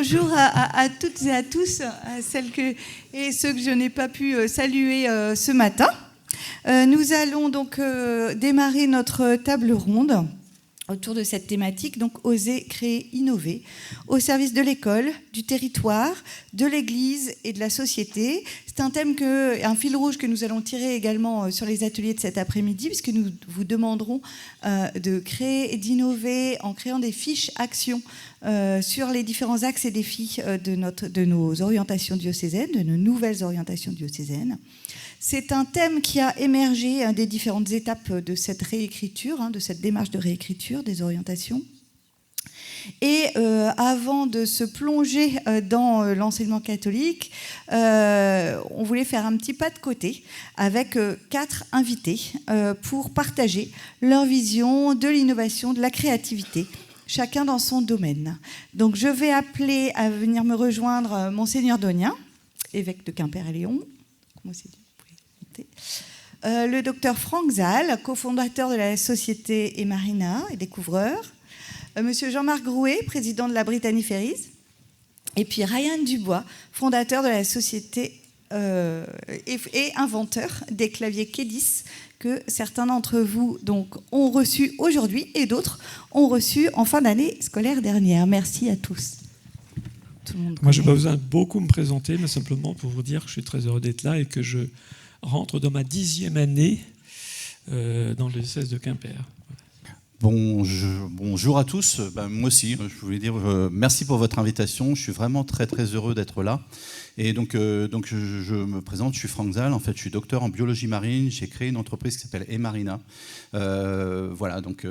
bonjour à toutes et à tous, à celles et ceux que je n'ai pas pu saluer ce matin. Nous allons donc démarrer notre table ronde autour de cette thématique, donc oser, créer, innover, au service de l'école, du territoire, de l'Église et de la société. C'est un fil rouge que nous allons tirer également sur les ateliers de cet après-midi, puisque nous vous demanderons de créer et d'innover en créant des fiches actions sur les différents axes et défis de nos orientations diocésaines, de nos nouvelles orientations diocésaines. C'est un thème qui a émergé des différentes étapes de cette réécriture, de cette démarche de réécriture des orientations. Et avant de se plonger dans l'enseignement catholique, on voulait faire un petit pas de côté avec 4 invités pour partager leur vision de l'innovation, de la créativité, chacun dans son domaine. Donc je vais appeler à venir me rejoindre Monseigneur Donien, évêque de Quimper et Léon. Comment c'est dit ? Le docteur Franck Zal, cofondateur de la société Emarina et découvreur. Monsieur Jean-Marc Grouet, président de la Brittany Ferries. Et puis Ryan Dubois, fondateur de la société et inventeur des claviers Kedis, que certains d'entre vous donc, ont reçus aujourd'hui et d'autres ont reçus en fin d'année scolaire dernière. Merci à tous. Moi, je n'ai pas besoin de beaucoup me présenter, mais simplement pour vous dire que je suis très heureux d'être là et que je rentre dans ma 10e année dans le diocèse de Quimper. Bonjour à tous. Moi aussi, je voulais dire merci pour votre invitation. Je suis vraiment très très heureux d'être là. Et donc je me présente, je suis Franck Zal. En fait, je suis docteur en biologie marine. J'ai créé une entreprise qui s'appelle Emarina. Voilà, donc il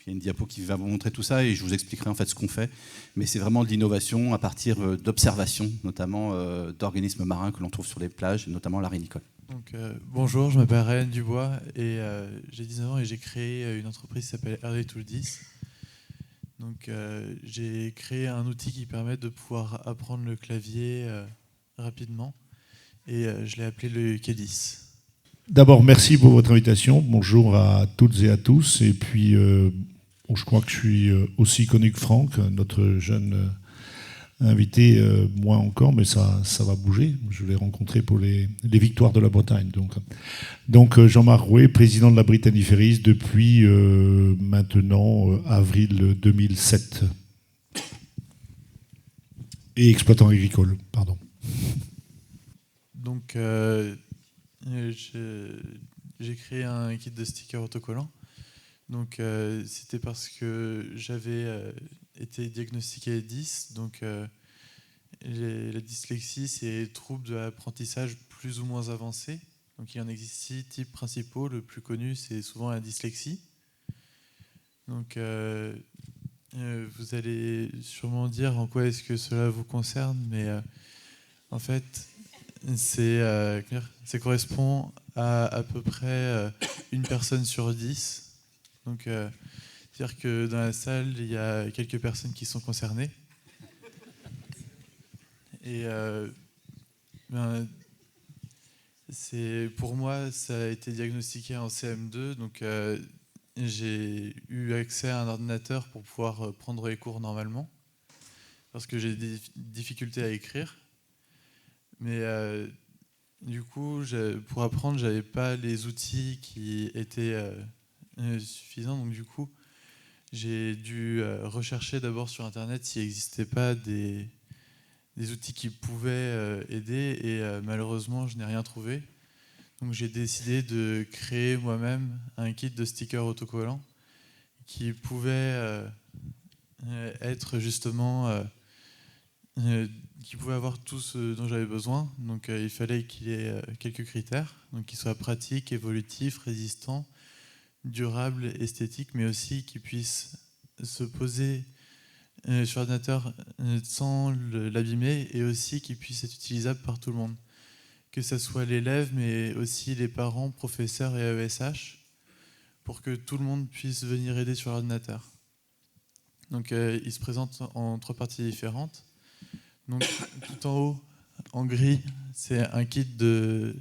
y a une diapo qui va vous montrer tout ça et je vous expliquerai en fait ce qu'on fait. Mais c'est vraiment de l'innovation à partir d'observations, notamment d'organismes marins que l'on trouve sur les plages, notamment l'arénicole. Donc, bonjour, je m'appelle Ryan Dubois et j'ai 19 ans et j'ai créé une entreprise qui s'appelle RD Tool 10. Donc, j'ai créé un outil qui permet de pouvoir apprendre le clavier rapidement et je l'ai appelé le Kedis. D'abord, merci pour votre invitation. Bonjour à toutes et à tous. Et puis, je crois que je suis aussi connu que Franck, notre jeune invité, moins encore, mais ça va bouger. Je l'ai rencontré pour les victoires de la Bretagne. Donc Jean-Marc Rouet, président de la Brittany Ferries depuis maintenant avril 2007. Et exploitant agricole, pardon. Donc, j'ai créé un kit de stickers autocollants. Donc, c'était parce que j'avais été diagnostiqué 10. Donc, la dyslexie, c'est troubles de l'apprentissage plus ou moins avancés. Donc, il en existe 6 types principaux. Le plus connu, c'est souvent la dyslexie. Donc, vous allez sûrement dire en quoi est-ce que cela vous concerne, mais en fait, ça correspond à peu près une personne sur 10. Donc, c'est-à-dire que dans la salle, il y a quelques personnes qui sont concernées. Et pour moi, ça a été diagnostiqué en CM2. Donc, j'ai eu accès à un ordinateur pour pouvoir prendre les cours normalement, parce que j'ai des difficultés à écrire. Mais du coup, pour apprendre, je n'avais pas les outils qui étaient suffisants. Donc du coup, j'ai dû rechercher d'abord sur Internet s'il n'existait pas des outils qui pouvaient aider. Et malheureusement, je n'ai rien trouvé. Donc j'ai décidé de créer moi-même un kit de stickers autocollants qui pouvait être justement... qui pouvait avoir tout ce dont j'avais besoin. Donc il fallait qu'il y ait quelques critères, donc qu'il soit pratique, évolutif, résistant, durable, esthétique, mais aussi qu'il puisse se poser sur l'ordinateur sans l'abîmer et aussi qu'il puisse être utilisable par tout le monde. Que ce soit l'élève, mais aussi les parents, professeurs et AESH, pour que tout le monde puisse venir aider sur l'ordinateur. Donc il se présente en 3 parties différentes. Donc tout en haut, en gris, c'est un kit des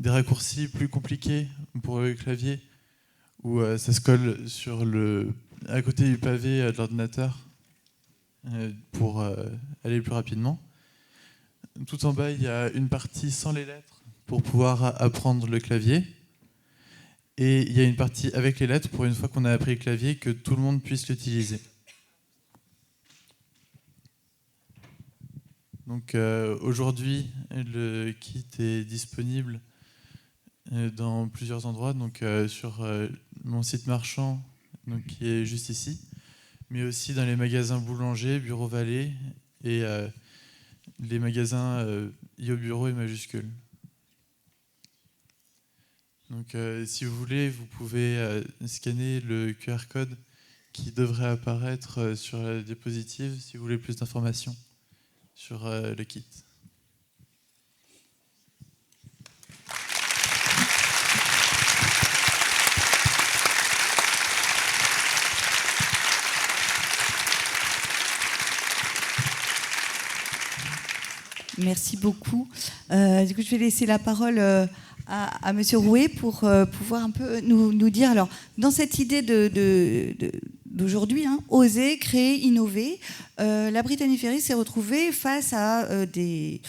raccourcis plus compliqués pour le clavier, où ça se colle à côté du pavé de l'ordinateur. pour aller plus rapidement. Tout en bas, il y a une partie sans les lettres pour pouvoir apprendre le clavier. Et il y a une partie avec les lettres pour une fois qu'on a appris le clavier, que tout le monde puisse l'utiliser. Donc aujourd'hui, le kit est disponible dans plusieurs endroits, donc sur mon site marchand, donc, qui est juste ici, mais aussi dans les magasins Boulanger, Bureau Vallée et les magasins Yo Bureau et Majuscule. Donc si vous voulez, vous pouvez scanner le QR code qui devrait apparaître sur la diapositive si vous voulez plus d'informations sur le kit. Merci beaucoup. Du coup, je vais laisser la parole à Monsieur Rouet pour pouvoir un peu nous dire. Alors, dans cette idée d'aujourd'hui, oser, créer, innover, la Brittany Ferries s'est retrouvée face à des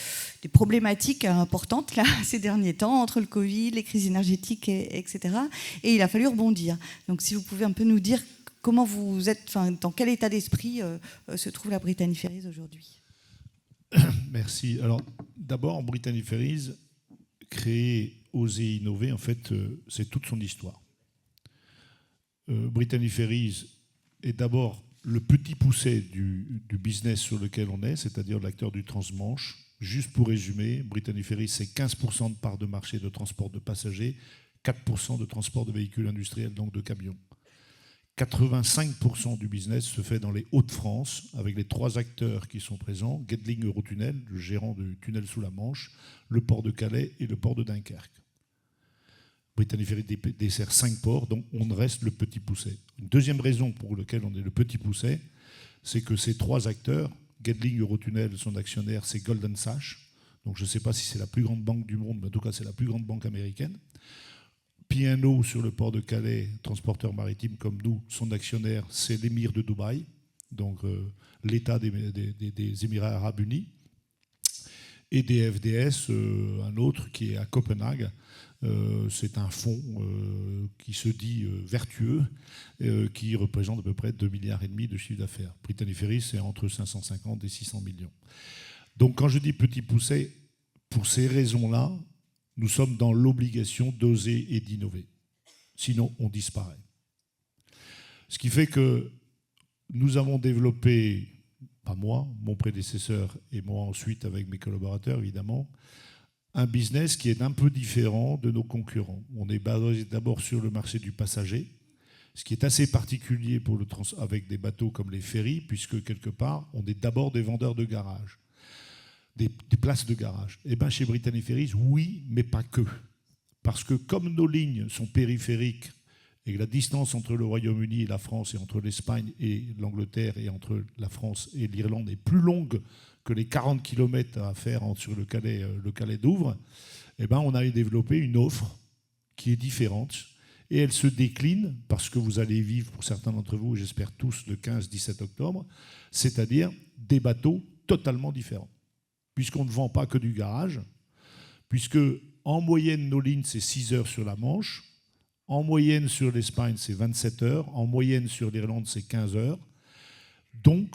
problématiques importantes là, ces derniers temps, entre le Covid, les crises énergétiques, etc. Et il a fallu rebondir. Donc, si vous pouvez un peu nous dire comment vous êtes, dans quel état d'esprit se trouve la Brittany Ferries aujourd'hui. Merci. Alors, d'abord, Brittany Ferries, créer, oser, innover, en fait, c'est toute son histoire. Brittany Ferries est d'abord le petit pousset du business sur lequel on est, c'est-à-dire l'acteur du transmanche. Juste pour résumer, Brittany Ferries, c'est 15% de part de marché de transport de passagers, 4% de transport de véhicules industriels, donc de camions. 85% du business se fait dans les Hauts-de-France, avec les 3 acteurs qui sont présents, Getlink Eurotunnel, le gérant du tunnel sous la Manche, le port de Calais et le port de Dunkerque. Brittany Ferries dessert 5 ports, donc on reste le petit pousset. Une deuxième raison pour laquelle on est le petit pousset, c'est que ces 3 acteurs, Getlink Eurotunnel, son actionnaire, c'est Goldman Sachs, donc je ne sais pas si c'est la plus grande banque du monde, mais en tout cas c'est la plus grande banque américaine. P&O sur le port de Calais, transporteur maritime comme nous, son actionnaire, c'est l'émir de Dubaï, donc l'État des Émirats arabes unis, et des FDS, un autre qui est à Copenhague. C'est un fonds qui se dit vertueux, qui représente à peu près 2,5 milliards de chiffre d'affaires. Brittany Ferries, c'est entre 550 et 600 millions. Donc quand je dis petit pousset, pour ces raisons-là, nous sommes dans l'obligation d'oser et d'innover. Sinon, on disparaît. Ce qui fait que nous avons développé, pas moi, mon prédécesseur et moi ensuite avec mes collaborateurs évidemment, un business qui est un peu différent de nos concurrents. On est basé d'abord sur le marché du passager, ce qui est assez particulier pour avec des bateaux comme les ferries, puisque quelque part, on est d'abord des vendeurs de garage. Des places de garage. Eh bien, chez Brittany Ferries, oui, mais pas que. Parce que comme nos lignes sont périphériques et que la distance entre le Royaume-Uni et la France et entre l'Espagne et l'Angleterre et entre la France et l'Irlande est plus longue que les 40 km à faire sur le Calais Douvres, eh ben, on a développé une offre qui est différente et elle se décline parce que vous allez vivre, pour certains d'entre vous, j'espère tous, le 15-17 octobre, c'est-à-dire des bateaux totalement différents. Puisqu'on ne vend pas que du garage, puisque en moyenne, nos lignes, c'est 6 heures sur la Manche, en moyenne sur l'Espagne, c'est 27 heures, en moyenne sur l'Irlande, c'est 15 heures. Donc,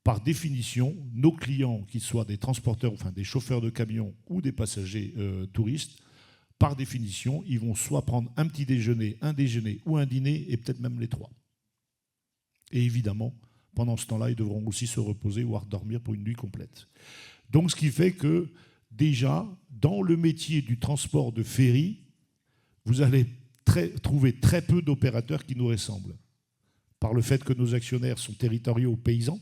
par définition, nos clients, qu'ils soient des transporteurs, enfin des chauffeurs de camions ou des passagers touristes, par définition, ils vont soit prendre un petit déjeuner, un déjeuner ou un dîner, et peut-être même les 3. Et évidemment, pendant ce temps-là, ils devront aussi se reposer, voire dormir pour une nuit complète. Donc, ce qui fait que, déjà, dans le métier du transport de ferry, vous allez trouver très peu d'opérateurs qui nous ressemblent. Par le fait que nos actionnaires sont territoriaux paysans,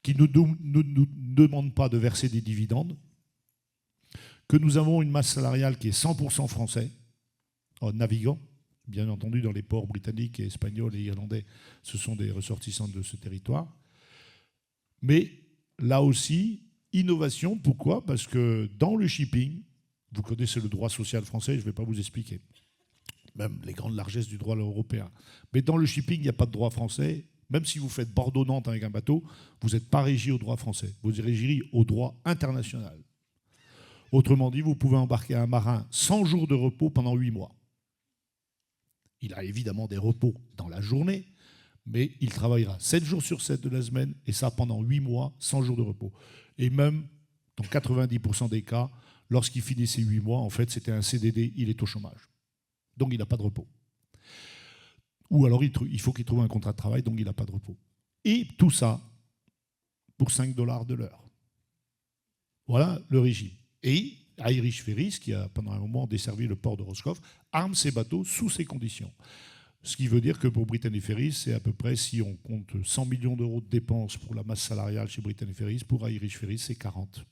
qui ne nous demandent pas de verser des dividendes, que nous avons une masse salariale qui est 100% français, en navigant. Bien entendu, dans les ports britanniques et espagnols et irlandais, ce sont des ressortissants de ce territoire. Mais là aussi, innovation, pourquoi ? Parce que dans le shipping, vous connaissez le droit social français, je ne vais pas vous expliquer, même les grandes largesses du droit européen. Mais dans le shipping, il n'y a pas de droit français, Même si vous faites Bordeaux-Nantes avec un bateau, vous n'êtes pas régi au droit français. Vous êtes régi au droit international. Autrement dit, vous pouvez embarquer un marin 100 jours de repos pendant 8 mois. Il a évidemment des repos dans la journée, mais il travaillera 7 jours sur 7 de la semaine, et ça pendant 8 mois, 100 jours de repos. Et même, dans 90% des cas, lorsqu'il finit ces 8 mois, en fait, c'était un CDD, il est au chômage. Donc il n'a pas de repos. Ou alors il faut qu'il trouve un contrat de travail, donc il n'a pas de repos. Et tout ça pour 5 $ de l'heure. Voilà le régime. Et Irish Ferries, qui a pendant un moment desservi le port de Roscoff, arme ses bateaux sous ces conditions. Ce qui veut dire que pour Brittany Ferries, c'est à peu près, si on compte 100 millions d'euros de dépenses pour la masse salariale chez Brittany Ferries, pour Irish Ferries, c'est 40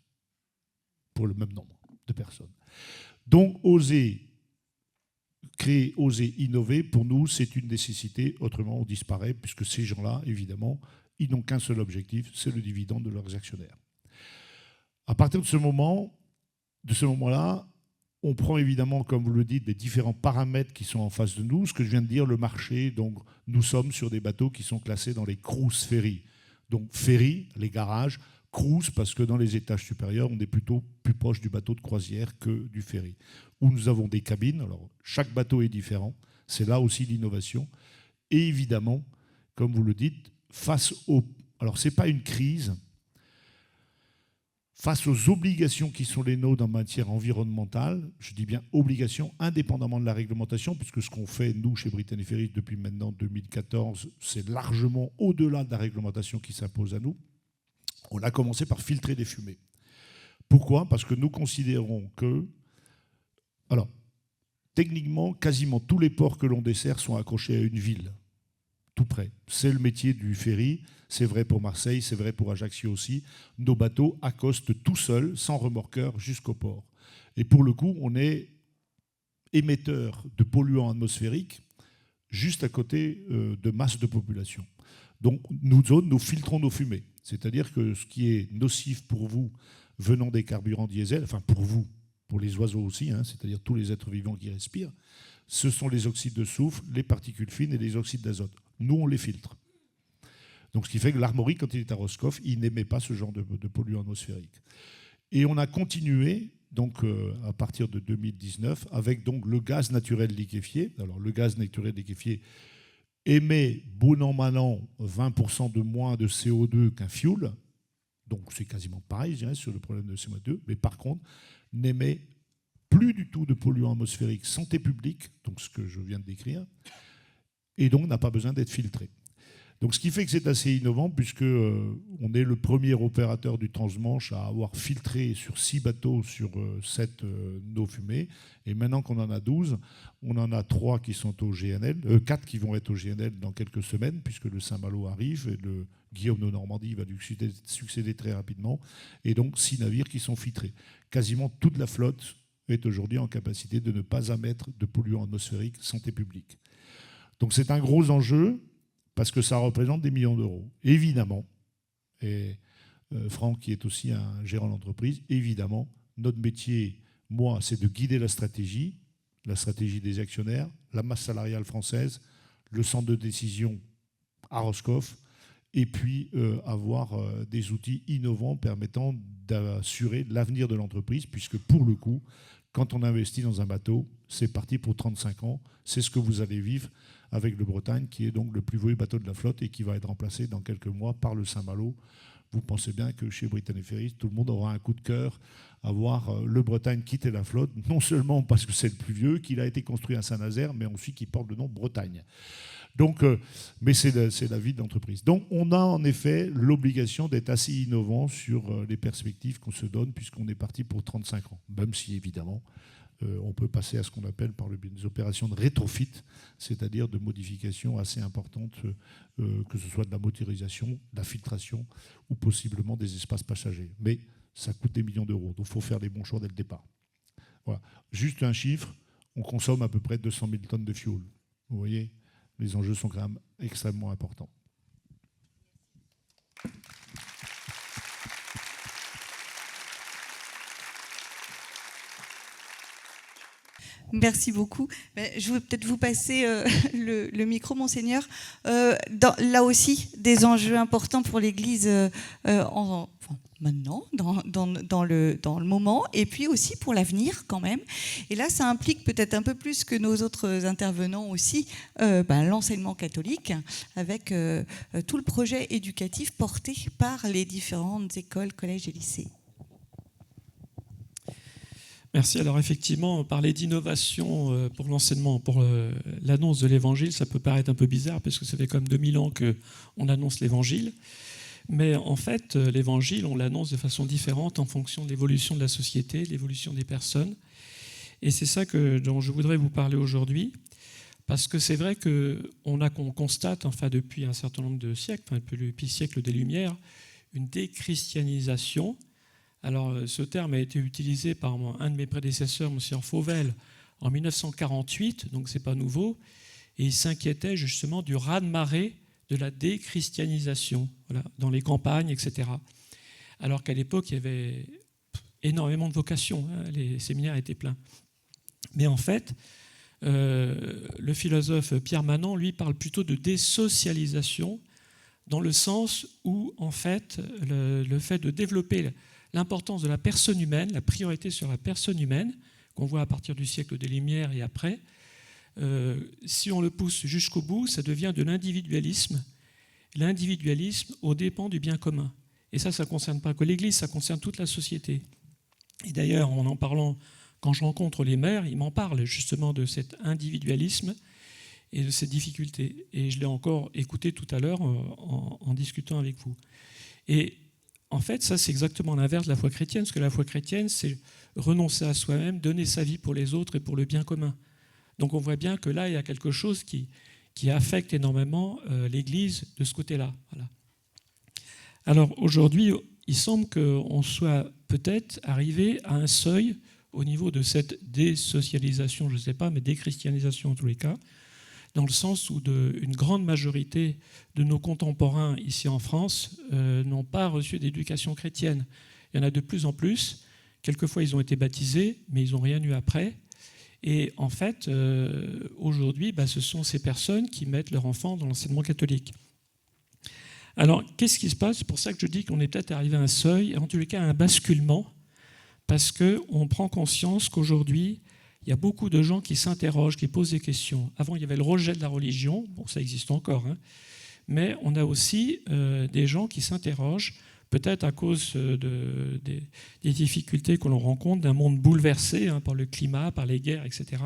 pour le même nombre de personnes. Donc, oser créer, oser innover, pour nous, c'est une nécessité, autrement on disparaît, puisque ces gens-là, évidemment, ils n'ont qu'un seul objectif, c'est le dividende de leurs actionnaires. À partir de ce moment-là, on prend évidemment, comme vous le dites, les différents paramètres qui sont en face de nous. Ce que je viens de dire, le marché, donc nous sommes sur des bateaux qui sont classés dans les cruise ferry. Donc ferry, les garages, cruise, parce que dans les étages supérieurs, on est plutôt plus proche du bateau de croisière que du ferry. Où nous avons des cabines, alors chaque bateau est différent, c'est là aussi l'innovation. Et évidemment, comme vous le dites, alors ce n'est pas une crise, face aux obligations qui sont les nôtres en matière environnementale, je dis bien obligations, indépendamment de la réglementation, puisque ce qu'on fait, nous, chez Brittany Ferries, depuis maintenant 2014, c'est largement au-delà de la réglementation qui s'impose à nous. On a commencé par filtrer les fumées. Pourquoi ? Parce que nous considérons que... Alors, techniquement, quasiment tous les ports que l'on dessert sont accrochés à une ville, tout près. C'est le métier du ferry. C'est vrai pour Marseille, c'est vrai pour Ajaccio aussi. Nos bateaux accostent tout seuls, sans remorqueur, jusqu'au port. Et pour le coup, on est émetteur de polluants atmosphériques juste à côté de masses de population. Donc nous filtrons nos fumées. C'est-à-dire que ce qui est nocif pour vous venant des carburants diesel, enfin pour vous, pour les oiseaux aussi, hein, c'est-à-dire tous les êtres vivants qui respirent, ce sont les oxydes de soufre, les particules fines et les oxydes d'azote. Nous, on les filtre. Donc, ce qui fait que l'Armorique, quand il est à Roscoff, il n'émet pas ce genre de polluants atmosphériques. Et on a continué, donc, à partir de 2019, avec donc, le gaz naturel liquéfié. Alors, le gaz naturel liquéfié émet, bon an, mal an, 20% de moins de CO2 qu'un fuel. Donc, c'est quasiment pareil, je dirais, sur le problème de CO2. Mais par contre, n'émet plus du tout de polluants atmosphériques santé publique, donc ce que je viens de décrire, et donc n'a pas besoin d'être filtré. Donc, ce qui fait que c'est assez innovant, puisque on est le premier opérateur du transmanche à avoir filtré sur 6 bateaux sur 7 nos fumées. Et maintenant qu'on en a 12, on en a 3 qui sont au GNL, 4 qui vont être au GNL dans quelques semaines, puisque le Saint-Malo arrive, et le Guillaume de Normandie va lui succéder très rapidement. Et donc 6 navires qui sont filtrés. Quasiment toute la flotte est aujourd'hui en capacité de ne pas émettre de polluants atmosphériques santé publique. Donc c'est un gros enjeu, parce que ça représente des millions d'euros. Évidemment, et Franck, qui est aussi un gérant d'entreprise, évidemment, notre métier, moi, c'est de guider la stratégie des actionnaire, la masse salariale française, le centre de décision à Roscoff, et puis avoir des outils innovants permettant d'assurer l'avenir de l'entreprise, puisque pour le coup, quand on investit dans un bateau, c'est parti pour 35 ans. C'est ce que vous allez vivre avec le Bretagne, qui est donc le plus vieux bateau de la flotte et qui va être remplacé dans quelques mois par le Saint-Malo. Vous pensez bien que chez Brittany Ferries, tout le monde aura un coup de cœur à voir le Bretagne quitter la flotte, non seulement parce que c'est le plus vieux, qu'il a été construit à Saint-Nazaire, mais aussi qu'il porte le nom Bretagne. Donc, mais c'est la vie de l'entreprise. Donc on a en effet l'obligation d'être assez innovant sur les perspectives qu'on se donne, puisqu'on est parti pour 35 ans. Même si évidemment, on peut passer à ce qu'on appelle par le biais des opérations de rétrofit, c'est-à-dire de modifications assez importantes, que ce soit de la motorisation, de la filtration ou possiblement des espaces passagers. Mais ça coûte des millions d'euros, donc il faut faire les bons choix dès le départ. Voilà. Juste un chiffre, on consomme à peu près 200 000 tonnes de fuel. Vous voyez, les enjeux sont quand même extrêmement importants. Merci beaucoup. Je vais peut-être vous passer le micro, Monseigneur. Là aussi, des enjeux importants pour l'Église maintenant, dans le moment, et puis aussi pour l'avenir quand même. Et là, ça implique peut-être un peu plus que nos autres intervenants aussi, l'enseignement catholique, avec tout le projet éducatif porté par les différentes écoles, collèges et lycées. Merci. Alors effectivement, parler d'innovation pour l'enseignement, pour l'annonce de l'Évangile, ça peut paraître un peu bizarre parce que ça fait comme 2000 ans qu'on annonce l'Évangile. Mais en fait, l'Évangile, on l'annonce de façon différente en fonction de l'évolution de la société, l'évolution des personnes. Et c'est ça dont je voudrais vous parler aujourd'hui, parce que c'est vrai qu'on constate, depuis un certain nombre de siècles, depuis le siècle des Lumières, une déchristianisation. Alors, ce terme a été utilisé par un de mes prédécesseurs, M. Fauvel, en 1948, donc ce n'est pas nouveau, et il s'inquiétait justement du raz-de-marée de la déchristianisation, dans les campagnes, etc. Alors qu'à l'époque, il y avait énormément de vocations, les séminaires étaient pleins. Mais en fait, le philosophe Pierre Manant, lui, parle plutôt de désocialisation, dans le sens où, en fait, le fait de développer l'importance de la personne humaine, la priorité sur la personne humaine, qu'on voit à partir du siècle des Lumières et après, si on le pousse jusqu'au bout, ça devient de l'individualisme. L'individualisme aux dépens du bien commun. Et ça ne concerne pas que l'Église, ça concerne toute la société. Et d'ailleurs, en parlant, quand je rencontre les maires, ils m'en parlent justement de cet individualisme et de cette difficulté. Et je l'ai encore écouté tout à l'heure en discutant avec vous. Et en fait, ça, c'est exactement l'inverse de la foi chrétienne, parce que la foi chrétienne, c'est renoncer à soi-même, donner sa vie pour les autres et pour le bien commun. Donc on voit bien que là, il y a quelque chose qui affecte énormément l'Église de ce côté-là. Voilà. Alors aujourd'hui, il semble qu'on soit peut-être arrivé à un seuil au niveau de cette désocialisation, je ne sais pas, mais déchristianisation en tous les cas, dans le sens où une grande majorité de nos contemporains ici en France n'ont pas reçu d'éducation chrétienne. Il y en a de plus en plus. Quelquefois, ils ont été baptisés, mais ils n'ont rien eu après. Et en fait, aujourd'hui, ce sont ces personnes qui mettent leurs enfants dans l'enseignement catholique. Alors, qu'est-ce qui se passe? C'est pour ça que je dis qu'on est peut-être arrivé à un seuil, en tous les cas à un basculement, parce qu'on prend conscience qu'aujourd'hui, il y a beaucoup de gens qui s'interrogent, qui posent des questions. Avant, il y avait le rejet de la religion, bon, ça existe encore, mais on a aussi des gens qui s'interrogent, peut-être à cause des difficultés que l'on rencontre, d'un monde bouleversé par le climat, par les guerres, etc.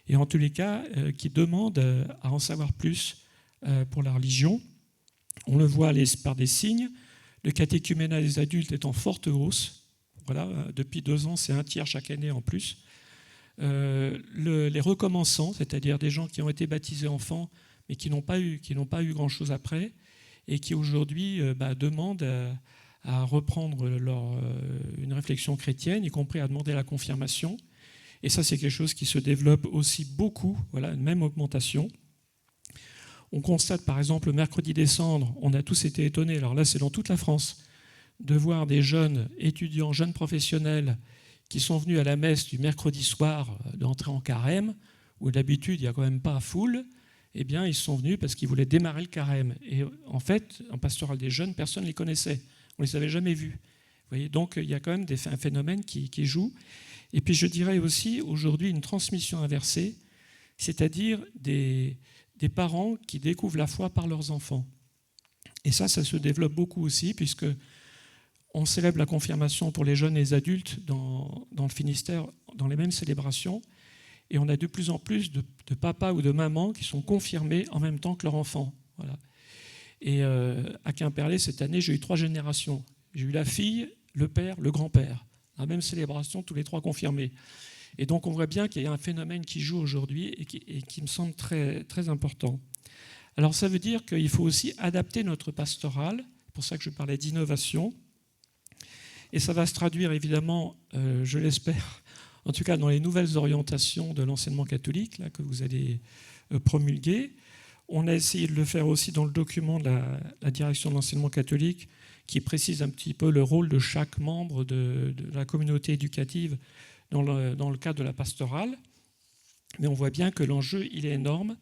Et en tous les cas, qui demandent à en savoir plus pour la religion. On le voit par des signes. Le catéchuménat des adultes est en forte hausse. Voilà, depuis 2 ans, c'est 1/3 chaque année en plus. Les recommençants, c'est-à-dire des gens qui ont été baptisés enfants, mais qui n'ont pas eu grand-chose après, et qui aujourd'hui demandent à reprendre une réflexion chrétienne, y compris à demander la confirmation. Et ça, c'est quelque chose qui se développe aussi beaucoup, voilà, une même augmentation. On constate, par exemple, le mercredi des cendres, on a tous été étonnés, alors là, c'est dans toute la France, de voir des jeunes étudiants, jeunes professionnels, qui sont venus à la messe du mercredi soir d'entrer en carême, où d'habitude, il n'y a quand même pas foule. Eh bien, ils sont venus parce qu'ils voulaient démarrer le carême. Et en fait, en pastoral des jeunes, personne ne les connaissait. On ne les avait jamais vus. Vous voyez, donc, il y a quand même un phénomène qui joue. Et puis, je dirais aussi, aujourd'hui, une transmission inversée, c'est-à-dire des parents qui découvrent la foi par leurs enfants. Et ça se développe beaucoup aussi, puisque on célèbre la confirmation pour les jeunes et les adultes dans le Finistère, dans les mêmes célébrations. Et on a de plus en plus de papas ou de mamans qui sont confirmés en même temps que leurs enfants. Voilà. Et à Quimperlé, cette année, j'ai eu 3 générations. J'ai eu la fille, le père, le grand-père. La même célébration, tous les 3 confirmés. Et donc on voit bien qu'il y a un phénomène qui joue aujourd'hui et qui me semble très, très important. Alors ça veut dire qu'il faut aussi adapter notre pastorale. C'est pour ça que je parlais d'innovation. Et ça va se traduire évidemment, je l'espère, en tout cas dans les nouvelles orientations de l'enseignement catholique là, que vous allez promulguer. On a essayé de le faire aussi dans le document de la direction de l'enseignement catholique qui précise un petit peu le rôle de chaque membre de la communauté éducative dans le cadre de la pastorale. Mais on voit bien que l'enjeu, il est énorme,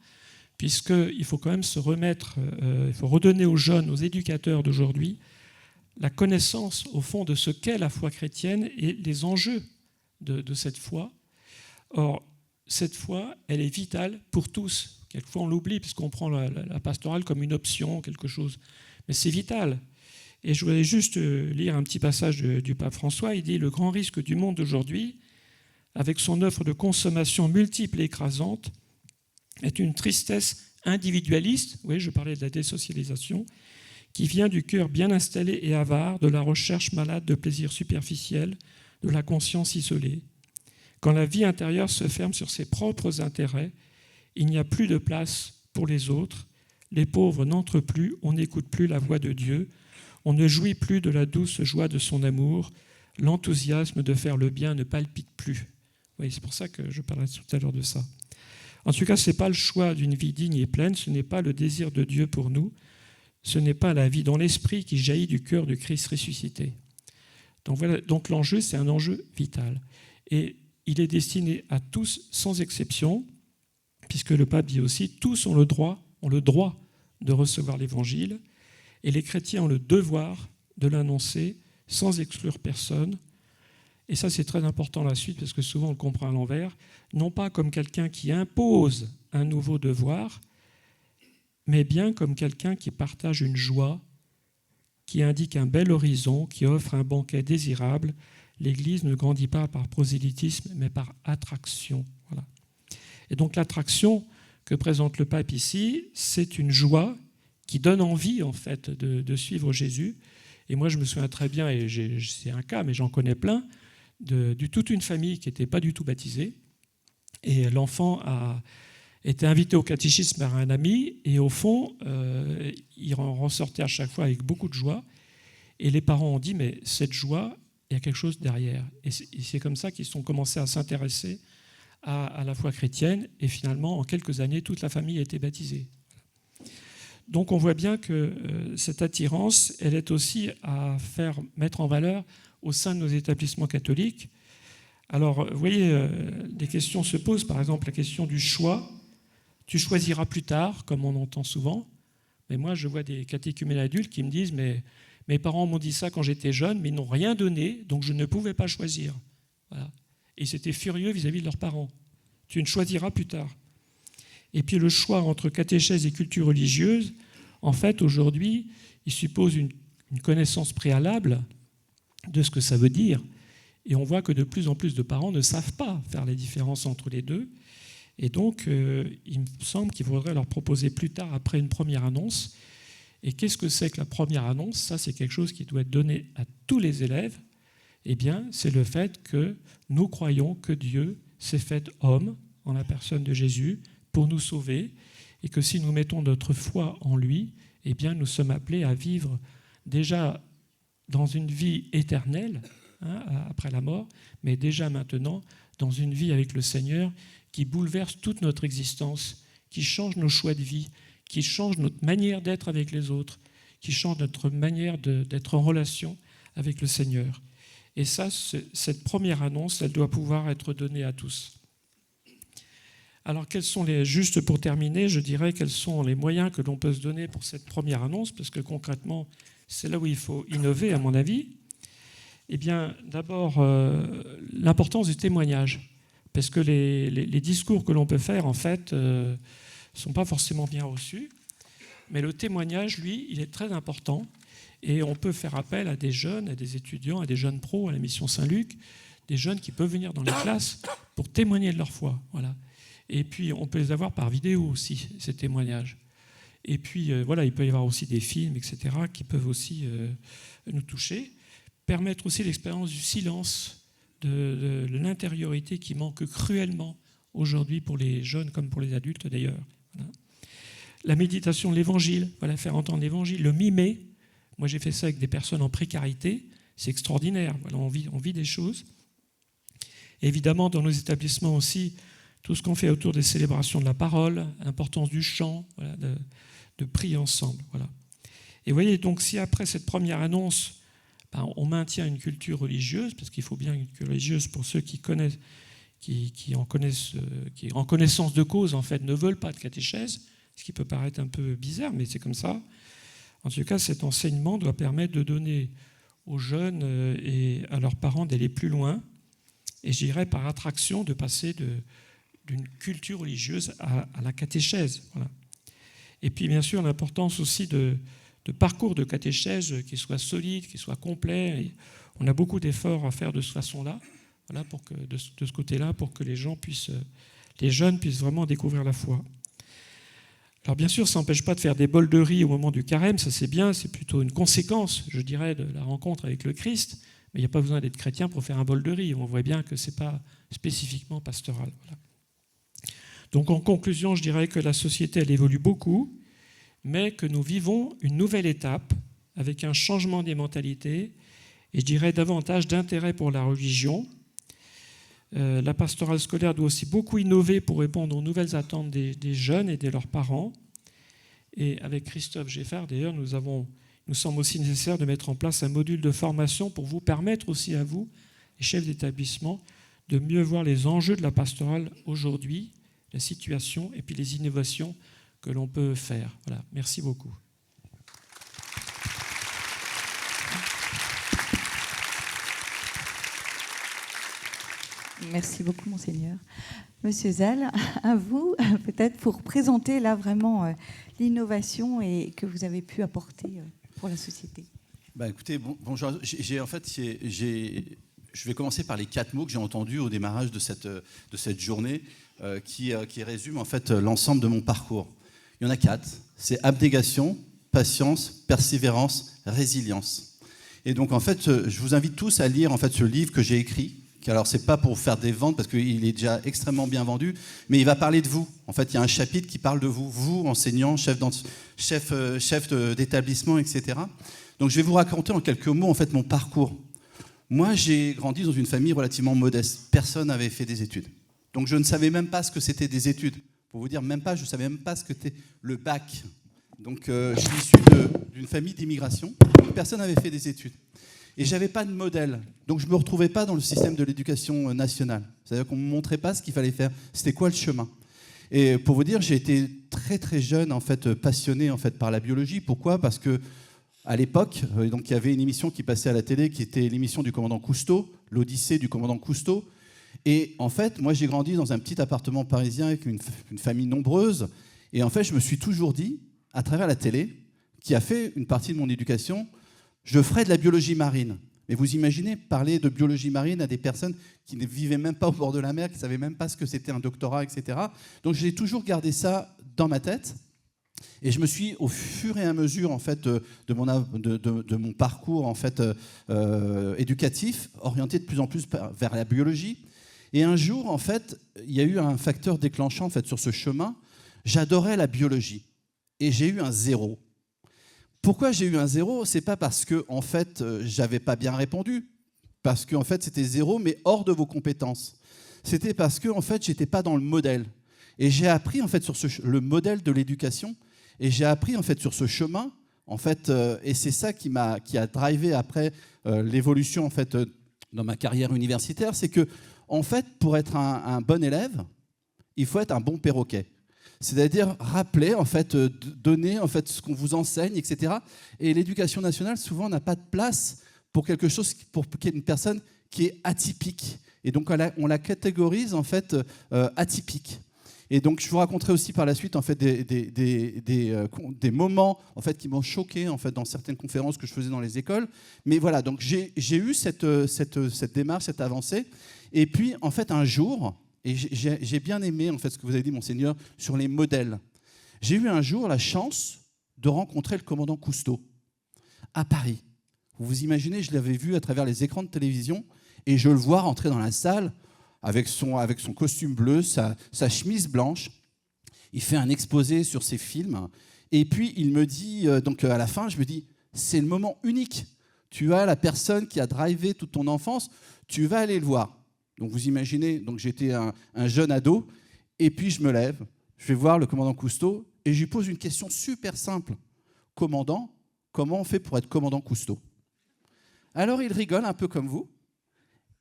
puisqu'il faut quand même se remettre, il faut redonner aux jeunes, aux éducateurs d'aujourd'hui, la connaissance, au fond, de ce qu'est la foi chrétienne et les enjeux de cette foi. Or, cette foi, elle est vitale pour tous. Quelquefois, on l'oublie, puisqu'on prend la pastorale comme une option, quelque chose. Mais c'est vital. Et je voulais juste lire un petit passage du pape François. Il dit « Le grand risque du monde d'aujourd'hui, avec son offre de consommation multiple et écrasante, est une tristesse individualiste, oui, je parlais de la désocialisation, qui vient du cœur bien installé et avare, de la recherche malade de plaisirs superficiels, de la conscience isolée. Quand la vie intérieure se ferme sur ses propres intérêts, il n'y a plus de place pour les autres, les pauvres n'entrent plus, on n'écoute plus la voix de Dieu, on ne jouit plus de la douce joie de son amour, l'enthousiasme de faire le bien ne palpite plus. » Oui, c'est pour ça que je parlais tout à l'heure de ça. En tout cas, ce n'est pas le choix d'une vie digne et pleine, ce n'est pas le désir de Dieu pour nous, ce n'est pas la vie dans l'esprit qui jaillit du cœur du Christ ressuscité. Donc voilà, donc l'enjeu, c'est un enjeu vital. Et il est destiné à tous, sans exception, puisque le pape dit aussi, tous ont le droit de recevoir l'Évangile, et les chrétiens ont le devoir de l'annoncer sans exclure personne. Et ça, c'est très important la suite, parce que souvent on le comprend à l'envers, non pas comme quelqu'un qui impose un nouveau devoir, mais bien comme quelqu'un qui partage une joie, qui indique un bel horizon, qui offre un banquet désirable. L'Église ne grandit pas par prosélytisme, mais par attraction. Voilà. Et donc l'attraction que présente le pape ici, c'est une joie qui donne envie, en fait, de suivre Jésus. Et moi, je me souviens très bien, et c'est un cas, mais j'en connais plein, de toute une famille qui n'était pas du tout baptisée. Et l'enfant a été invité au catéchisme par un ami, et au fond, il en ressortait à chaque fois avec beaucoup de joie. Et les parents ont dit, mais cette joie, il y a quelque chose derrière. Et c'est comme ça qu'ils ont commencé à s'intéresser à la foi chrétienne, et finalement, en quelques années, toute la famille a été baptisée. Donc on voit bien que cette attirance, elle est aussi à faire mettre en valeur au sein de nos établissements catholiques. Alors, vous voyez, des questions se posent, par exemple la question du choix. Tu choisiras plus tard, comme on entend souvent. Mais moi, je vois des catéchumènes adultes qui me disent, mais mes parents m'ont dit ça quand j'étais jeune, mais ils n'ont rien donné, donc je ne pouvais pas choisir. Voilà. Et ils étaient furieux vis-à-vis de leurs parents. Tu ne choisiras plus tard. Et puis le choix entre catéchèse et culture religieuse, en fait, aujourd'hui, il suppose une connaissance préalable de ce que ça veut dire. Et on voit que de plus en plus de parents ne savent pas faire les différences entre les deux. Et donc, il me semble qu'il faudrait leur proposer plus tard, après une première annonce. Et qu'est-ce que c'est que la première annonce ? Ça, c'est quelque chose qui doit être donné à tous les élèves. Eh bien, c'est le fait que nous croyons que Dieu s'est fait homme en la personne de Jésus pour nous sauver, et que si nous mettons notre foi en lui, eh bien, nous sommes appelés à vivre déjà dans une vie éternelle, après la mort, mais déjà maintenant dans une vie avec le Seigneur qui bouleverse toute notre existence, qui change nos choix de vie, qui change notre manière d'être avec les autres, qui change notre manière d'être en relation avec le Seigneur. Et ça, cette première annonce, elle doit pouvoir être donnée à tous. Alors, juste pour terminer, je dirais quels sont les moyens que l'on peut se donner pour cette première annonce, parce que concrètement, c'est là où il faut innover, à mon avis. Eh bien, d'abord, l'importance du témoignage, parce que les discours que l'on peut faire, en fait, ne sont pas forcément bien reçus, mais le témoignage, lui, il est très important, et on peut faire appel à des jeunes, à des étudiants, à des jeunes pros, à la mission Saint-Luc, des jeunes qui peuvent venir dans les classes pour témoigner de leur foi, voilà. Et puis, on peut les avoir par vidéo aussi, ces témoignages. Et puis, voilà, il peut y avoir aussi des films, etc., qui peuvent aussi nous toucher. Permettre aussi l'expérience du silence, de l'intériorité qui manque cruellement aujourd'hui pour les jeunes comme pour les adultes d'ailleurs. Voilà. La méditation de l'Évangile, voilà, faire entendre l'Évangile, le mimer. Moi, j'ai fait ça avec des personnes en précarité. C'est extraordinaire. Voilà, on vit des choses. Et évidemment, dans nos établissements aussi, tout ce qu'on fait autour des célébrations de la parole, l'importance du chant, voilà, de prier ensemble. Voilà. Et vous voyez, donc, si après cette première annonce, on maintient une culture religieuse, parce qu'il faut bien une culture religieuse pour ceux qui connaissent, qui en connaissance de cause, en fait, ne veulent pas de catéchèse, ce qui peut paraître un peu bizarre, mais c'est comme ça. En tout cas, cet enseignement doit permettre de donner aux jeunes et à leurs parents d'aller plus loin, et je dirais par attraction de passer d'une culture religieuse à la catéchèse. Voilà. Et puis, bien sûr, l'importance aussi de parcours de catéchèse qui soit solide, qui soit complet. Et on a beaucoup d'efforts à faire de cette façon-là, voilà, pour que, de ce côté-là, pour que les jeunes puissent vraiment découvrir la foi. Alors bien sûr, ça n'empêche pas de faire des bols de riz au moment du carême, ça c'est bien, c'est plutôt une conséquence, je dirais, de la rencontre avec le Christ, mais il n'y a pas besoin d'être chrétien pour faire un bol de riz, on voit bien que ce n'est pas spécifiquement pastoral. Voilà. Donc en conclusion, je dirais que la société, elle évolue beaucoup, mais que nous vivons une nouvelle étape avec un changement des mentalités et je dirais davantage d'intérêt pour la religion. La pastorale scolaire doit aussi beaucoup innover pour répondre aux nouvelles attentes des jeunes et de leurs parents. Et avec Christophe Geffard, d'ailleurs, nous semble aussi nécessaire de mettre en place un module de formation pour vous permettre aussi à vous, les chefs d'établissement, de mieux voir les enjeux de la pastorale aujourd'hui, la situation et puis les innovations que l'on peut faire. Voilà, merci beaucoup. Merci beaucoup, Monseigneur. Monsieur Zal, à vous, peut-être pour présenter là vraiment l'innovation et que vous avez pu apporter pour la société. Écoutez, bonjour. Je vais commencer par les 4 mots que j'ai entendus au démarrage de cette journée qui résument en fait l'ensemble de mon parcours. Il y en a 4. C'est abnégation, patience, persévérance, résilience. Et donc en fait, je vous invite tous à lire en fait ce livre que j'ai écrit. Alors, c'est pas pour faire des ventes, parce qu'il est déjà extrêmement bien vendu, mais il va parler de vous. En fait, il y a un chapitre qui parle de vous, vous, enseignants, chef d'établissement, etc. Donc, je vais vous raconter en quelques mots, en fait, mon parcours. Moi, j'ai grandi dans une famille relativement modeste. Personne n'avait fait des études. Donc, je ne savais même pas ce que c'était des études. Pour vous dire, je ne savais même pas ce que c'était le bac. Donc, je suis issu d'une famille d'immigration. Donc, personne n'avait fait des études. Et je n'avais pas de modèle. Donc je ne me retrouvais pas dans le système de l'éducation nationale. C'est-à-dire qu'on ne me montrait pas ce qu'il fallait faire. C'était quoi le chemin? Et pour vous dire, j'ai été très très jeune, en fait, passionné en fait, par la biologie. Pourquoi? Parce qu'à l'époque, donc, il y avait une émission qui passait à la télé, qui était l'émission du commandant Cousteau, l'Odyssée du commandant Cousteau. Et en fait, moi j'ai grandi dans un petit appartement parisien avec une famille nombreuse. Et en fait, je me suis toujours dit, à travers la télé, qui a fait une partie de mon éducation, je ferai de la biologie marine. Mais vous imaginez parler de biologie marine à des personnes qui ne vivaient même pas au bord de la mer, qui ne savaient même pas ce que c'était un doctorat, etc. Donc j'ai toujours gardé ça dans ma tête. Et je me suis, au fur et à mesure en fait, de mon parcours en fait, éducatif, orienté de plus en plus vers la biologie. Et un jour, en fait, il y a eu un facteur déclenchant en fait, sur ce chemin. J'adorais la biologie. Et j'ai eu un 0. Pourquoi j'ai eu un 0? C'est pas parce que en fait j'avais pas bien répondu, parce que en fait c'était 0 mais hors de vos compétences. C'était parce que en fait j'étais pas dans le modèle. Et j'ai appris en fait sur le modèle de l'éducation et j'ai appris en fait sur ce chemin en fait et c'est ça qui a drivé après l'évolution en fait dans ma carrière universitaire, c'est que en fait pour être un bon élève, il faut être un bon perroquet. C'est-à-dire rappeler, en fait, donner en fait, ce qu'on vous enseigne, etc. Et l'éducation nationale, souvent, n'a pas de place pour quelque chose, pour une personne qui est atypique. Et donc, on la catégorise, en fait, atypique. Et donc, je vous raconterai aussi par la suite, en fait, des moments, en fait, qui m'ont choqué, en fait, dans certaines conférences que je faisais dans les écoles. Mais voilà, donc j'ai eu cette démarche, cette avancée. Et puis, en fait, un jour... Et j'ai bien aimé en fait, ce que vous avez dit, Monseigneur, sur les modèles. J'ai eu un jour la chance de rencontrer le commandant Cousteau à Paris. Vous vous imaginez, je l'avais vu à travers les écrans de télévision et je le vois rentrer dans la salle avec son costume bleu, sa chemise blanche. Il fait un exposé sur ses films. Et puis, il me dit, donc à la fin, je me dis, c'est le moment unique. Tu as la personne qui a drivé toute ton enfance, tu vas aller le voir. Donc vous imaginez, donc j'étais un jeune ado, et puis je me lève, je vais voir le commandant Cousteau, et je lui pose une question super simple. Commandant, comment on fait pour être commandant Cousteau? Alors il rigole un peu comme vous,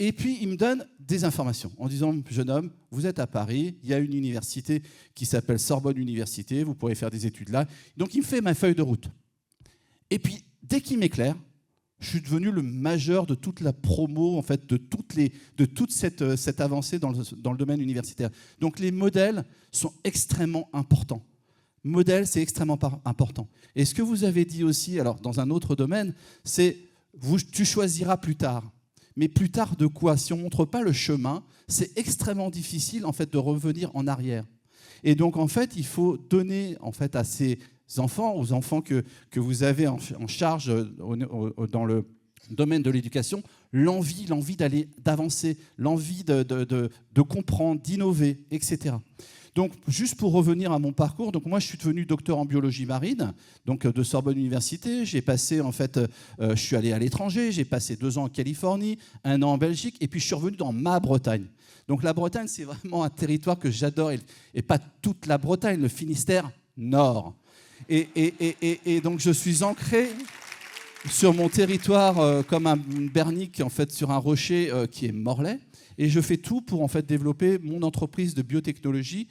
Et puis, il me donne des informations en disant, jeune homme, vous êtes à Paris, il y a une université qui s'appelle Sorbonne Université, vous pourrez faire des études là. Donc, il me fait ma feuille de route. Et puis, dès qu'il m'éclaire, je suis devenu le majeur de toute la promo, en fait, de toute cette avancée dans le domaine universitaire. Donc, les modèles sont extrêmement importants. Modèle, c'est extrêmement important. Et ce que vous avez dit aussi, alors dans un autre domaine, c'est tu choisiras plus tard. Mais plus tard de quoi? Si on ne montre pas le chemin, c'est extrêmement difficile en fait de revenir en arrière. Et donc en fait, il faut donner en fait à ces enfants, aux enfants que vous avez en charge dans le domaine de l'éducation, l'envie d'avancer, l'envie de comprendre, d'innover, etc. Donc, juste pour revenir à mon parcours, donc moi je suis devenu docteur en biologie marine, donc de Sorbonne Université. J'ai passé, en fait, je suis allé à l'étranger, j'ai passé 2 ans en Californie, 1 an en Belgique, et puis je suis revenu dans ma Bretagne. Donc la Bretagne, c'est vraiment un territoire que j'adore, et pas toute la Bretagne, le Finistère Nord. Et donc je suis ancré sur mon territoire comme un bernique, en fait, sur un rocher qui est Morlaix. Et je fais tout pour en fait développer mon entreprise de biotechnologie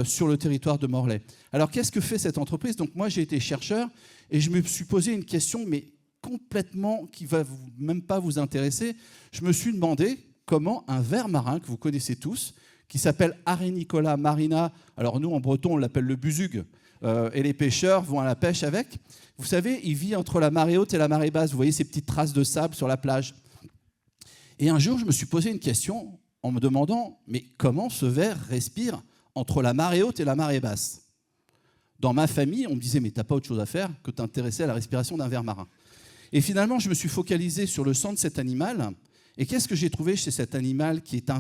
sur le territoire de Morlaix. Alors qu'est-ce que fait cette entreprise? Donc moi j'ai été chercheur et je me suis posé une question, mais complètement qui va même pas vous intéresser. Je me suis demandé comment un ver marin que vous connaissez tous, qui s'appelle Arenicola marina, alors nous en breton on l'appelle le buzug, et les pêcheurs vont à la pêche avec. Vous savez, il vit entre la marée haute et la marée basse. Vous voyez ces petites traces de sable sur la plage. Et un jour, je me suis posé une question en me demandant, mais comment ce ver respire entre la marée haute et la marée basse? Dans ma famille, on me disait, mais t'as pas autre chose à faire que t'intéresser à la respiration d'un ver marin. Et finalement, je me suis focalisé sur le sang de cet animal. Et qu'est-ce que j'ai trouvé chez cet animal qui est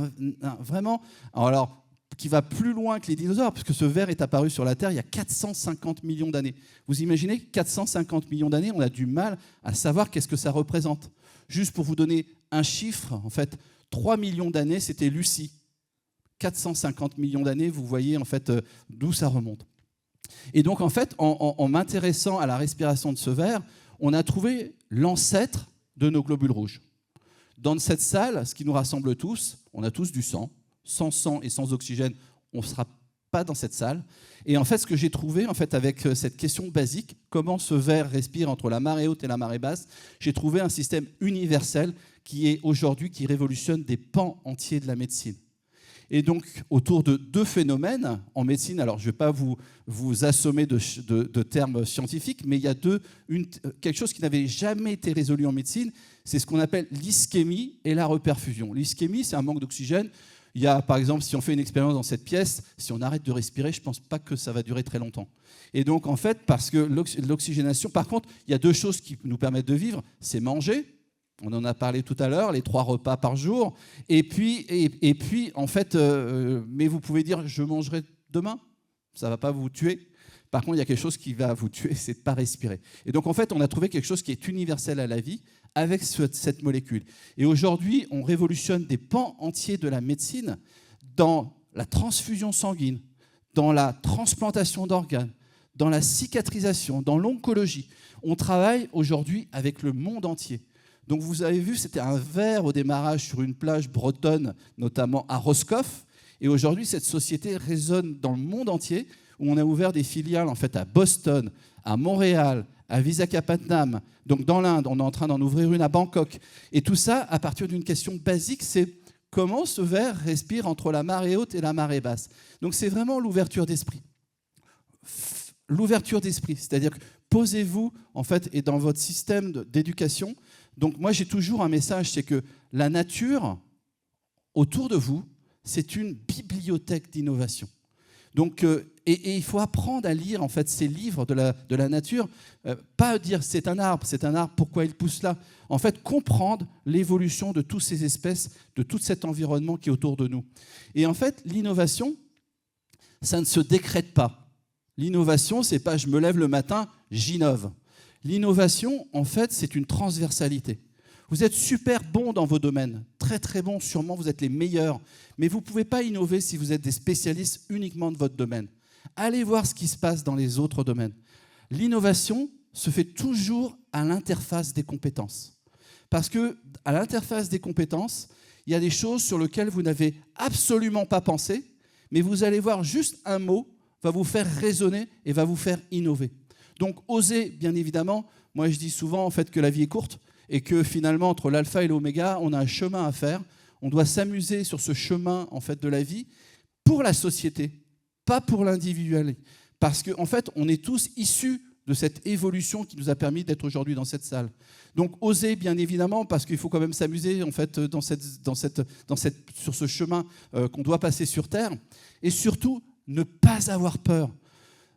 vraiment... Alors, qui va plus loin que les dinosaures, parce que ce ver est apparu sur la Terre il y a 450 millions d'années. Vous imaginez, 450 millions d'années, on a du mal à savoir qu'est-ce que ça représente. Juste pour vous donner un chiffre, en fait, 3 millions d'années, c'était Lucie. 450 millions d'années, vous voyez en fait d'où ça remonte. Et donc, en fait, en m'intéressant à la respiration de ce ver, on a trouvé l'ancêtre de nos globules rouges. Dans cette salle, ce qui nous rassemble tous, on a tous du sang. Sans sang et sans oxygène, on ne sera pas dans cette salle. Et en fait, ce que j'ai trouvé en fait, avec cette question basique, comment ce ver respire entre la marée haute et la marée basse, j'ai trouvé un système universel qui est aujourd'hui, qui révolutionne des pans entiers de la médecine. Et donc, autour de 2 phénomènes en médecine, alors je ne vais pas vous assommer de termes scientifiques, mais il y a quelque chose qui n'avait jamais été résolu en médecine, c'est ce qu'on appelle l'ischémie et la reperfusion. L'ischémie, c'est un manque d'oxygène. Il y a, par exemple, si on fait une expérience dans cette pièce, si on arrête de respirer, je ne pense pas que ça va durer très longtemps. Et donc, en fait, parce que l'oxygénation... Par contre, il y a 2 choses qui nous permettent de vivre, c'est manger, on en a parlé tout à l'heure, les 3 repas par jour, et puis en fait, mais vous pouvez dire, je mangerai demain, ça ne va pas vous tuer. Par contre, il y a quelque chose qui va vous tuer, c'est de ne pas respirer. Et donc, en fait, on a trouvé quelque chose qui est universel à la vie avec cette molécule. Et aujourd'hui, on révolutionne des pans entiers de la médecine dans la transfusion sanguine, dans la transplantation d'organes, dans la cicatrisation, dans l'oncologie. On travaille aujourd'hui avec le monde entier. Donc, vous avez vu, c'était un ver au démarrage sur une plage bretonne, notamment à Roscoff. Et aujourd'hui, cette société résonne dans le monde entier, où on a ouvert des filiales en fait, à Boston, à Montréal, à Visakhapatnam. Donc dans l'Inde, on est en train d'en ouvrir une à Bangkok. Et tout ça à partir d'une question basique, c'est comment ce ver respire entre la marée haute et la marée basse. Donc c'est vraiment l'ouverture d'esprit. L'ouverture d'esprit, c'est-à-dire que posez-vous, en fait, et dans votre système d'éducation. Donc moi, j'ai toujours un message, c'est que la nature, autour de vous, c'est une bibliothèque d'innovation. Donc, et il faut apprendre à lire en fait ces livres de la nature, pas dire c'est un arbre, pourquoi il pousse là. En fait, comprendre l'évolution de toutes ces espèces, de tout cet environnement qui est autour de nous. Et en fait, l'innovation, ça ne se décrète pas. L'innovation, c'est pas je me lève le matin, j'innove. L'innovation, en fait, c'est une transversalité. Vous êtes super bon dans vos domaines, très très bon, sûrement vous êtes les meilleurs, mais vous ne pouvez pas innover si vous êtes des spécialistes uniquement de votre domaine. Allez voir ce qui se passe dans les autres domaines. L'innovation se fait toujours à l'interface des compétences. Parce qu'à l'interface des compétences, il y a des choses sur lesquelles vous n'avez absolument pas pensé, mais vous allez voir juste un mot va vous faire raisonner et va vous faire innover. Donc, oser, bien évidemment, moi je dis souvent en fait que la vie est courte et que finalement, entre l'alpha et l'oméga, on a un chemin à faire. On doit s'amuser sur ce chemin en fait, de la vie pour la société, pas pour l'individuel. Parce qu'en fait, on est tous issus de cette évolution qui nous a permis d'être aujourd'hui dans cette salle. Donc, oser, bien évidemment, parce qu'il faut quand même s'amuser en fait, sur ce chemin qu'on doit passer sur Terre. Et surtout, ne pas avoir peur.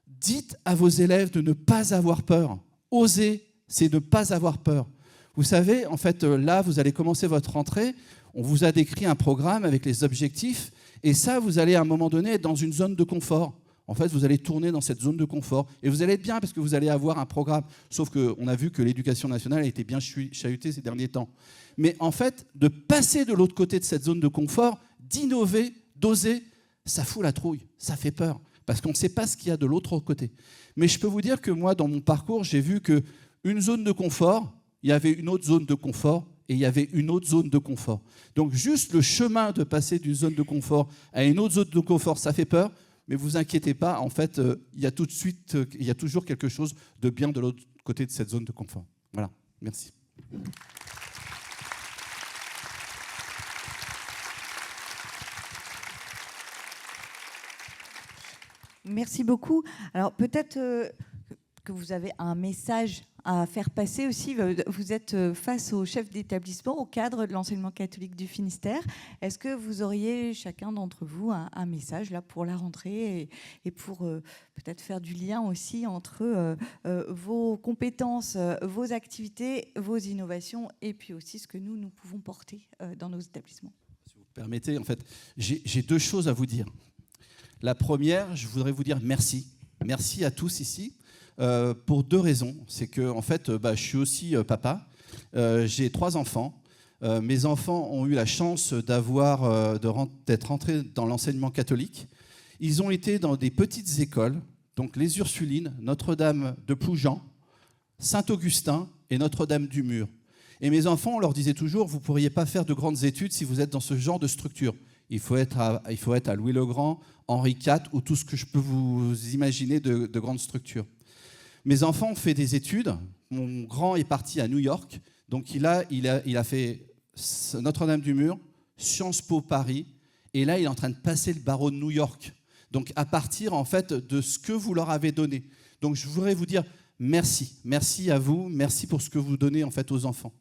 Dites à vos élèves de ne pas avoir peur. Oser, c'est ne pas avoir peur. Vous savez, en fait, là, vous allez commencer votre rentrée. On vous a décrit un programme avec les objectifs. Et ça, vous allez à un moment donné être dans une zone de confort. En fait, vous allez tourner dans cette zone de confort. Et vous allez être bien parce que vous allez avoir un programme. Sauf qu'on a vu que l'éducation nationale a été bien chahutée ces derniers temps. Mais en fait, de passer de l'autre côté de cette zone de confort, d'innover, d'oser, ça fout la trouille, ça fait peur. Parce qu'on ne sait pas ce qu'il y a de l'autre côté. Mais je peux vous dire que moi, dans mon parcours, j'ai vu qu'une zone de confort, il y avait une autre zone de confort et il y avait une autre zone de confort. Donc juste le chemin de passer d'une zone de confort à une autre zone de confort, ça fait peur. Mais vous inquiétez pas, en fait, il y a toujours quelque chose de bien de l'autre côté de cette zone de confort. Voilà, merci. Merci beaucoup. Alors peut-être que vous avez un message à faire passer aussi. Vous êtes face au chef d'établissement, au cadre de l'enseignement catholique du Finistère. Est-ce que vous auriez chacun d'entre vous un message là pour la rentrée et pour peut-être faire du lien aussi entre vos compétences, vos activités, vos innovations et puis aussi ce que nous pouvons porter dans nos établissements? Si vous permettez, en fait, j'ai deux choses à vous dire. La première, je voudrais vous dire merci. Merci à tous ici. Pour deux raisons. C'est que en fait, je suis aussi papa. J'ai 3 enfants. Mes enfants ont eu la chance d'être rentrés dans l'enseignement catholique. Ils ont été dans des petites écoles, donc les Ursulines, Notre-Dame de Ploujean, Saint-Augustin et Notre-Dame du Mur. Et mes enfants, on leur disait toujours, vous ne pourriez pas faire de grandes études si vous êtes dans ce genre de structure. Il faut être à Louis-le-Grand, Henri IV ou tout ce que je peux vous imaginer de grandes structures. Mes enfants ont fait des études. Mon grand est parti à New York. Donc il a fait Notre-Dame-du-Mur, Sciences Po Paris. Et là, il est en train de passer le barreau de New York. Donc à partir en fait de ce que vous leur avez donné. Donc je voudrais vous dire merci. Merci à vous. Merci pour ce que vous donnez en fait aux enfants.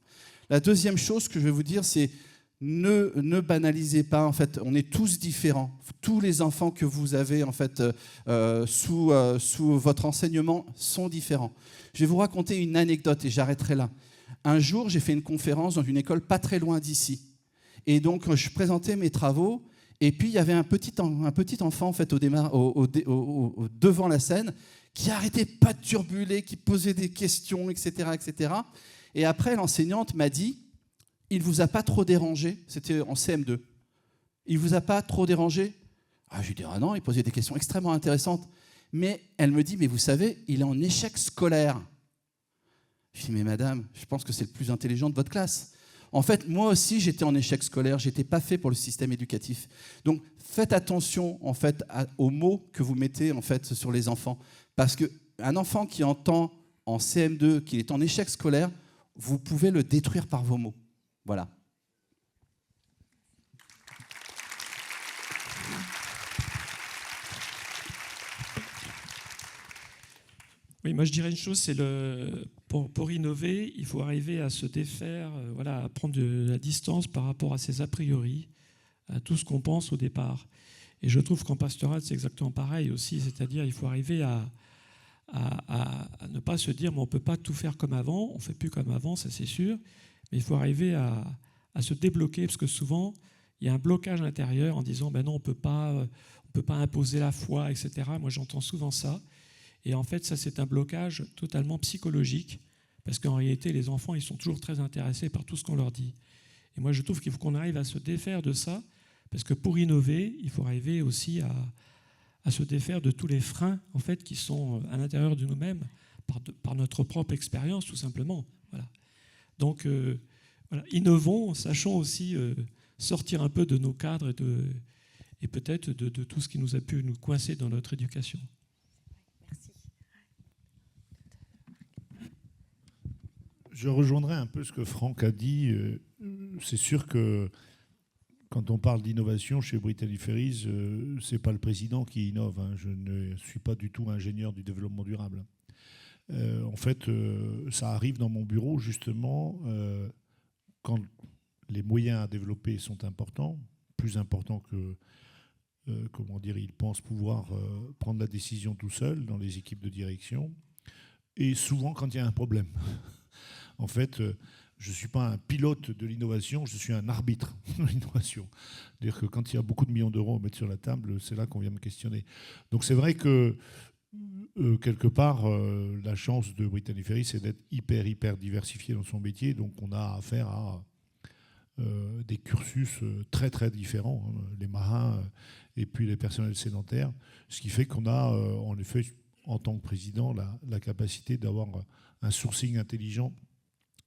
La deuxième chose que je vais vous dire, c'est ne banalisez pas. En fait, on est tous différents. Tous les enfants que vous avez en fait sous votre enseignement sont différents. Je vais vous raconter une anecdote et j'arrêterai là. Un jour, j'ai fait une conférence dans une école pas très loin d'ici. Et donc, je présentais mes travaux. Et puis, il y avait un petit enfant en fait devant la scène qui n'arrêtait pas de turbuler, qui posait des questions, etc., etc. Et après, l'enseignante m'a dit: il ne vous a pas trop dérangé? C'était en CM2. Il ne vous a pas trop dérangé? Je lui dis: ah non, il posait des questions extrêmement intéressantes. Mais elle me dit: mais vous savez, il est en échec scolaire. Je dis: mais madame, je pense que c'est le plus intelligent de votre classe. En fait, moi aussi, j'étais en échec scolaire. Je n'étais pas fait pour le système éducatif. Donc, faites attention en fait, aux mots que vous mettez en fait, sur les enfants. Parce qu'un enfant qui entend en CM2 qu'il est en échec scolaire, vous pouvez le détruire par vos mots. Voilà. Oui, moi je dirais une chose, c'est pour innover, il faut arriver à se défaire, à prendre de la distance par rapport à ses a priori, à tout ce qu'on pense au départ. Et je trouve qu'en pastoral, c'est exactement pareil aussi, c'est-à-dire il faut arriver à ne pas se dire mais on ne peut pas tout faire comme avant, on ne fait plus comme avant, ça c'est sûr, mais il faut arriver à se débloquer, parce que souvent, il y a un blocage intérieur en disant ben non, on peut pas imposer la foi, etc. Moi, j'entends souvent ça. Et en fait, ça, c'est un blocage totalement psychologique, parce qu'en réalité, les enfants, ils sont toujours très intéressés par tout ce qu'on leur dit. Et moi, je trouve qu'il faut qu'on arrive à se défaire de ça, parce que pour innover, il faut arriver aussi à se défaire de tous les freins, en fait, qui sont à l'intérieur de nous-mêmes, par notre propre expérience, tout simplement. Voilà. Donc, innovons, sachons aussi sortir un peu de nos cadres et peut-être de tout ce qui nous a pu nous coincer dans notre éducation. Merci. Je rejoindrai un peu ce que Franck a dit. C'est sûr que quand on parle d'innovation chez Brittany Ferries, ce n'est pas le président qui innove. Hein. Je ne suis pas du tout ingénieur du développement durable. En fait, ça arrive dans mon bureau justement quand les moyens à développer sont importants, plus importants que, comment dire, ils pensent pouvoir prendre la décision tout seul dans les équipes de direction, et souvent quand il y a un problème. En fait, je ne suis pas un pilote de l'innovation, je suis un arbitre de l'innovation. C'est-à-dire que quand il y a beaucoup de millions d'euros à mettre sur la table, c'est là qu'on vient me questionner. Donc c'est vrai que, quelque part, la chance de Brittany Ferries, c'est d'être hyper diversifié dans son métier. Donc on a affaire à des cursus très différents, hein, les marins et puis les personnels sédentaires, ce qui fait qu'on a, en effet, en tant que président, la capacité d'avoir un sourcing intelligent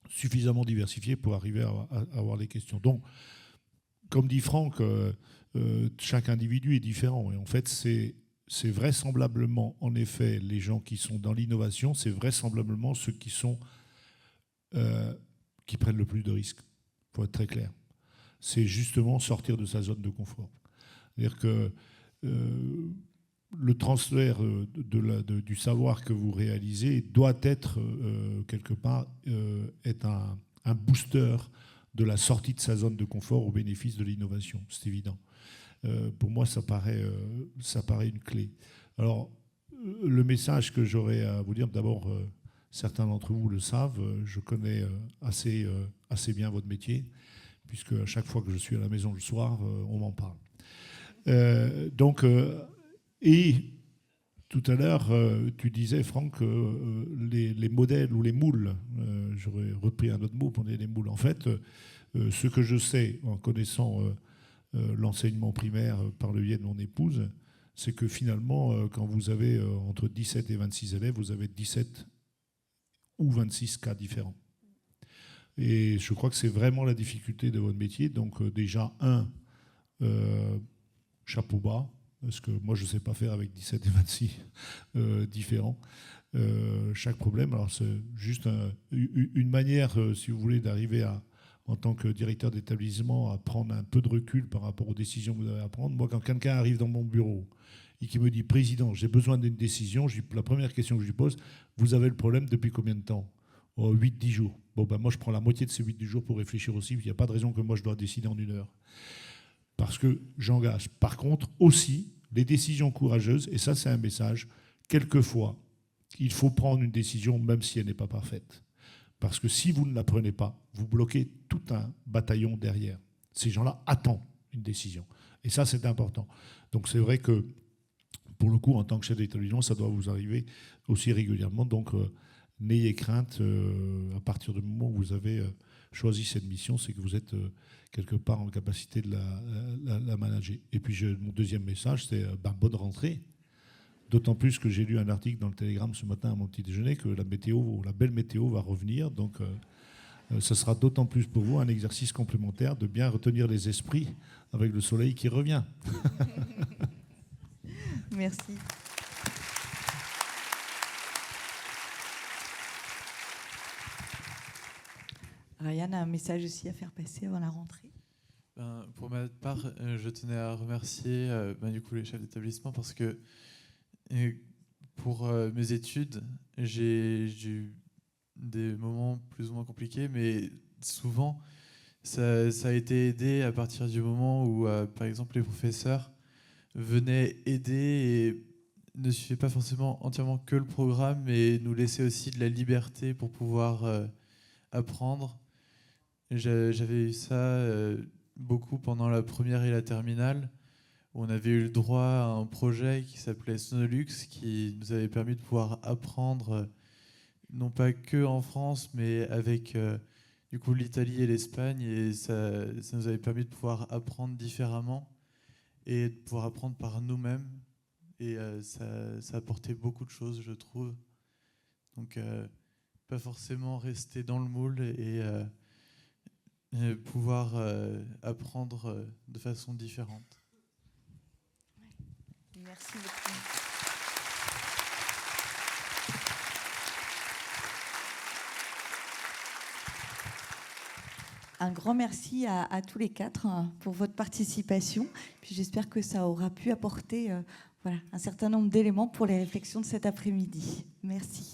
suffisamment diversifié pour arriver à avoir les questions. Donc, comme dit Franck, chaque individu est différent. Et en fait, c'est vraisemblablement, en effet, les gens qui sont dans l'innovation, c'est vraisemblablement ceux qui prennent le plus de risques, pour être très clair. C'est justement sortir de sa zone de confort. C'est-à-dire que le transfert du savoir que vous réalisez doit être, quelque part, être un booster de la sortie de sa zone de confort au bénéfice de l'innovation. C'est évident. Pour moi, ça paraît une clé. Alors, le message que j'aurais à vous dire, d'abord, certains d'entre vous le savent, je connais assez bien votre métier, puisque à chaque fois que je suis à la maison le soir, on m'en parle. Et tout à l'heure, tu disais, Franck, les modèles ou les moules, j'aurais repris un autre mot pour dire les moules. En fait, ce que je sais en connaissant l'enseignement primaire par le biais de mon épouse, c'est que finalement, quand vous avez entre 17 et 26 élèves, vous avez 17 ou 26 cas différents. Et je crois que c'est vraiment la difficulté de votre métier. Donc déjà, chapeau bas, parce que moi, je ne sais pas faire avec 17 et 26 différents. Chaque problème, alors c'est juste une manière, si vous voulez, d'arriver en tant que directeur d'établissement, à prendre un peu de recul par rapport aux décisions que vous avez à prendre. Moi, quand quelqu'un arrive dans mon bureau et qui me dit « Président, j'ai besoin d'une décision », la première question que je lui pose, « Vous avez le problème depuis combien de temps ?» 8-10 jours. Bon, ben moi, je prends la moitié de ces 8-10 jours pour réfléchir aussi. Il n'y a pas de raison que moi, je dois décider en 1 heure. Parce que j'engage. Par contre, aussi, les décisions courageuses, et ça, c'est un message, quelquefois, il faut prendre une décision même si elle n'est pas parfaite. Parce que si vous ne la prenez pas, vous bloquez tout un bataillon derrière. Ces gens-là attendent une décision. Et ça, c'est important. Donc, c'est vrai que, pour le coup, en tant que chef d'établissement, ça doit vous arriver aussi régulièrement. Donc, n'ayez crainte, à partir du moment où vous avez choisi cette mission, c'est que vous êtes quelque part en capacité de la manager. Et puis, mon deuxième message, c'est bonne rentrée. D'autant plus que j'ai lu un article dans le Télégramme ce matin à mon petit déjeuner que la belle météo va revenir. Donc, ce sera d'autant plus pour vous un exercice complémentaire de bien retenir les esprits avec le soleil qui revient. Merci. Ryan a un message aussi à faire passer avant la rentrée. Pour ma part, je tenais à remercier du coup, les chefs d'établissement parce que pour mes études, j'ai eu des moments plus ou moins compliqués, mais souvent, ça a été aidé à partir du moment où, par exemple, les professeurs venaient aider et ne suivaient pas forcément entièrement que le programme, mais nous laissaient aussi de la liberté pour pouvoir apprendre. J'avais eu ça beaucoup pendant la première et la terminale, où on avait eu le droit à un projet qui s'appelait Sonolux, qui nous avait permis de pouvoir apprendre, non pas que en France, mais avec du coup l'Italie et l'Espagne, et ça nous avait permis de pouvoir apprendre différemment et de pouvoir apprendre par nous-mêmes. Et ça apportait beaucoup de choses, je trouve. Donc, pas forcément rester dans le moule. Et pouvoir apprendre de façon différente. Merci beaucoup. Un grand merci à tous les quatre pour votre participation. Puis j'espère que ça aura pu apporter un certain nombre d'éléments pour les réflexions de cet après-midi. Merci.